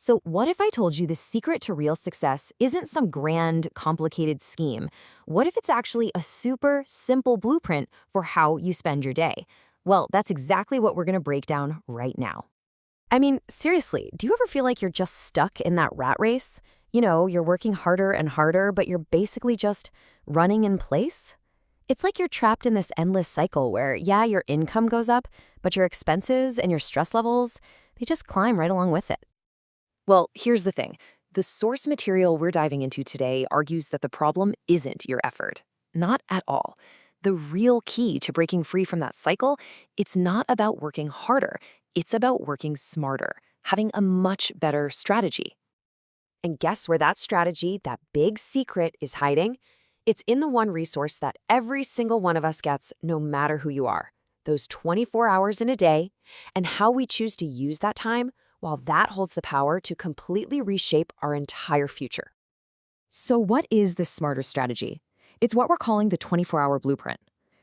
So, what if I told you the secret to real success isn't some grand, complicated scheme? What if it's actually a super simple blueprint for how you spend your day? Well, that's exactly what we're going to break down right now. I mean, seriously, do you ever feel like you're just stuck in that rat race? You're working harder and harder, but you're basically just running in place? It's like you're trapped in this endless cycle where, yeah, your income goes up, but your expenses and your stress levels, they just climb right along with it. Well, here's the thing. The source material we're diving into today argues that the problem isn't your effort. Not at all. The real key to breaking free from that cycle, it's not about working harder. It's about working smarter, having a much better strategy. And guess where that strategy, that big secret, is hiding? It's in the one resource that every single one of us gets, no matter who you are. Those 24 hours in a day, and how we choose to use that time, while that holds the power to completely reshape our entire future. So what is this smarter strategy? It's what we're calling the 24-hour blueprint.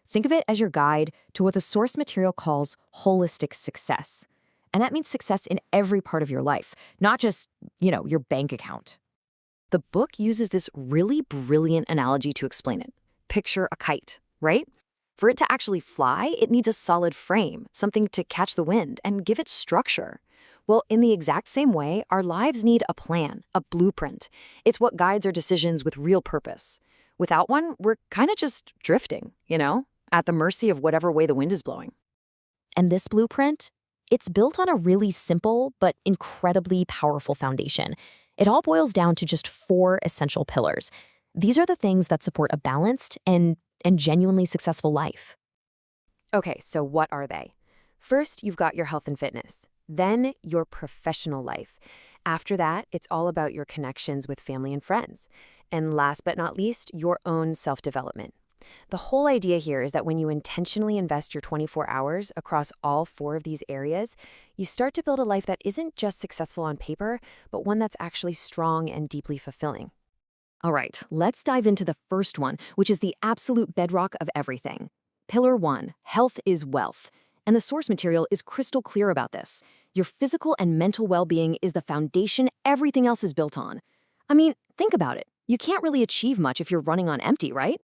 Think of it as your guide to what the source material calls holistic success. And that means success in every part of your life, not just, your bank account. The book uses this really brilliant analogy to explain it. Picture a kite, right? For it to actually fly, it needs a solid frame, something to catch the wind and give it structure. Well, in the exact same way, our lives need a plan, a blueprint. It's what guides our decisions with real purpose. Without one, we're kind of just drifting, at the mercy of whatever way the wind is blowing. And this blueprint, it's built on a really simple but incredibly powerful foundation. It all boils down to just 4 essential pillars. These are the things that support a balanced and genuinely successful life. Okay, so what are they? First, you've got your health and fitness. Then, your professional life. After that, it's all about your connections with family and friends. And last but not least, your own self-development. The whole idea here is that when you intentionally invest your 24 hours across all 4 of these areas, you start to build a life that isn't just successful on paper, but one that's actually strong and deeply fulfilling. All right, let's dive into the first one, which is the absolute bedrock of everything. Pillar 1, health is wealth. And the source material is crystal clear about this. Your physical and mental well-being is the foundation everything else is built on. I mean, think about it. You can't really achieve much if you're running on empty, right?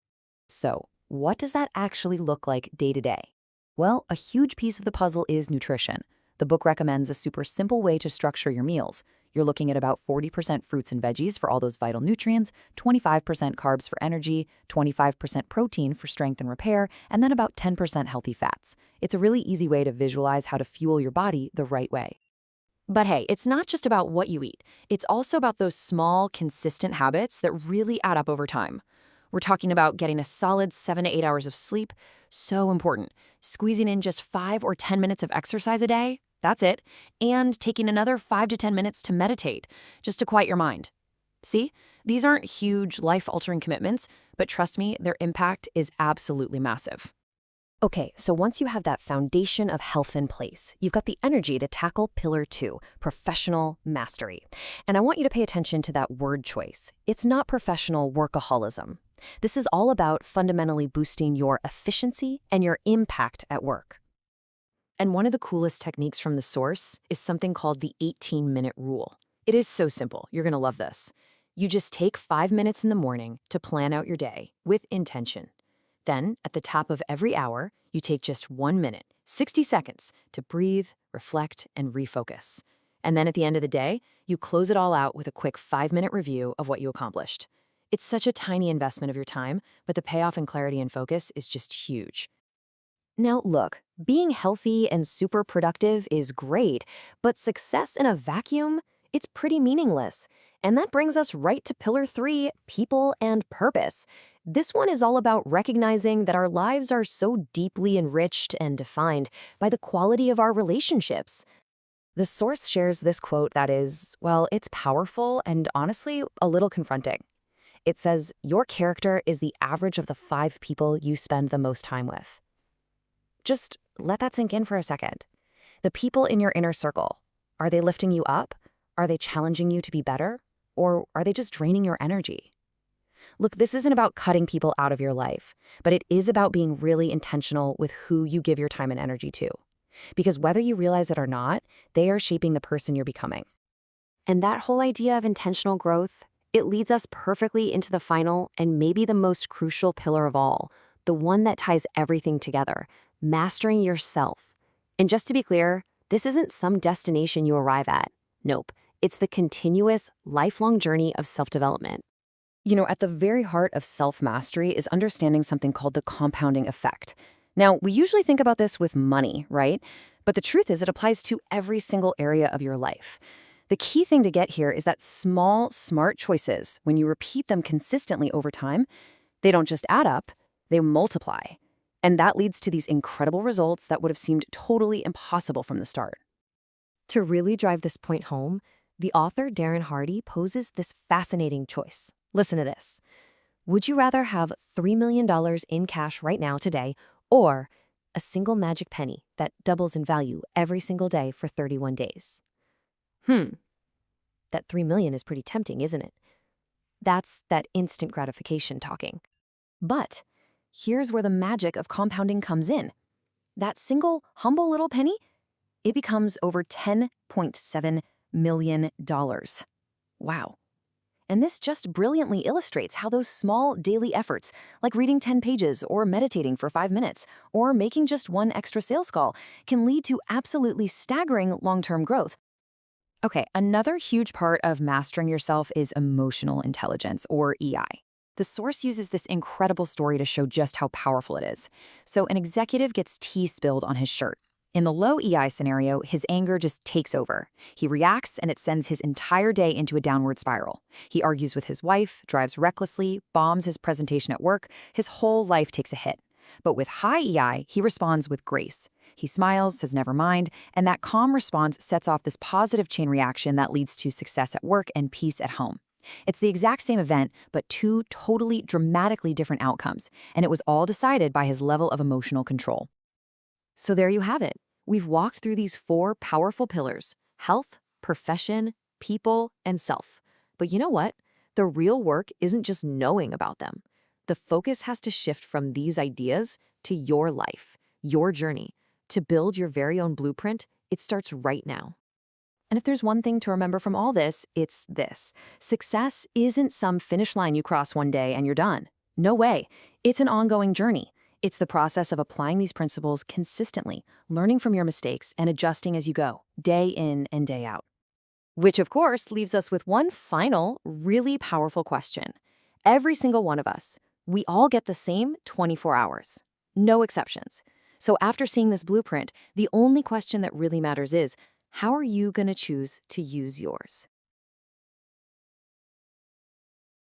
So, what does that actually look like day to day? Well, a huge piece of the puzzle is nutrition. The book recommends a super simple way to structure your meals. You're looking at about 40% fruits and veggies for all those vital nutrients, 25% carbs for energy, 25% protein for strength and repair, and then about 10% healthy fats. It's a really easy way to visualize how to fuel your body the right way. But hey, it's not just about what you eat. It's also about those small, consistent habits that really add up over time. We're talking about getting a solid 7 to 8 hours of sleep, so important. Squeezing in just 5 or 10 minutes of exercise a day, that's it. And taking another 5 to 10 minutes to meditate, just to quiet your mind. See, these aren't huge, life-altering commitments, but trust me, their impact is absolutely massive. Okay, so once you have that foundation of health in place, you've got the energy to tackle pillar 2, professional mastery. And I want you to pay attention to that word choice. It's not professional workaholism. This is all about fundamentally boosting your efficiency and your impact at work. And one of the coolest techniques from the source is something called the 18-minute rule. It is so simple. You're going to love this. You just take 5 minutes in the morning to plan out your day with intention. Then, at the top of every hour, you take just 1 minute, 60 seconds, to breathe, reflect, and refocus. And then at the end of the day, you close it all out with a quick 5-minute review of what you accomplished. It's such a tiny investment of your time, but the payoff in clarity and focus is just huge. Now, look, being healthy and super productive is great, but success in a vacuum, it's pretty meaningless. And that brings us right to pillar 3, people and purpose. This one is all about recognizing that our lives are so deeply enriched and defined by the quality of our relationships. The source shares this quote that is, well, it's powerful and honestly a little confronting. It says, your character is the average of the 5 people you spend the most time with. Just let that sink in for a second. The people in your inner circle, are they lifting you up? Are they challenging you to be better? Or are they just draining your energy? Look, this isn't about cutting people out of your life, but it is about being really intentional with who you give your time and energy to. Because whether you realize it or not, they are shaping the person you're becoming. And that whole idea of intentional growth, it leads us perfectly into the final and maybe the most crucial pillar of all, the one that ties everything together, mastering yourself. And just to be clear, this isn't some destination you arrive at. Nope, it's the continuous, lifelong journey of self-development. At the very heart of self-mastery is understanding something called the compounding effect. Now, we usually think about this with money, right? But the truth is it applies to every single area of your life. The key thing to get here is that small, smart choices, when you repeat them consistently over time, they don't just add up, they multiply. And that leads to these incredible results that would have seemed totally impossible from the start. To really drive this point home, the author Darren Hardy poses this fascinating choice. Listen to this. Would you rather have $3 million in cash right now today or a single magic penny that doubles in value every single day for 31 days? That 3 million is pretty tempting, isn't it? That's that instant gratification talking. But here's where the magic of compounding comes in. That single, humble little penny, it becomes over $10.7 million. Wow. And this just brilliantly illustrates how those small daily efforts, like reading 10 pages or meditating for 5 minutes or making just one extra sales call, can lead to absolutely staggering long-term growth. Okay, another huge part of mastering yourself is emotional intelligence, or EI. The source uses this incredible story to show just how powerful it is. So an executive gets tea spilled on his shirt. In the low EI scenario, his anger just takes over. He reacts, and it sends his entire day into a downward spiral. He argues with his wife, drives recklessly, bombs his presentation at work. His whole life takes a hit. But with high EI, he responds with grace. He smiles, says never mind, and that calm response sets off this positive chain reaction that leads to success at work and peace at home. It's the exact same event, but two totally dramatically different outcomes, and it was all decided by his level of emotional control. So there you have it. We've walked through these 4 powerful pillars: health, profession, people, and self. But you know what? The real work isn't just knowing about them. The focus has to shift from these ideas to your life, your journey. To build your very own blueprint, it starts right now. And if there's one thing to remember from all this, it's this. Success isn't some finish line you cross one day and you're done. No way. It's an ongoing journey. It's the process of applying these principles consistently, learning from your mistakes, and adjusting as you go, day in and day out. Which, of course, leaves us with one final, really powerful question. Every single one of us, we all get the same 24 hours. No exceptions. So after seeing this blueprint, the only question that really matters is, how are you going to choose to use yours?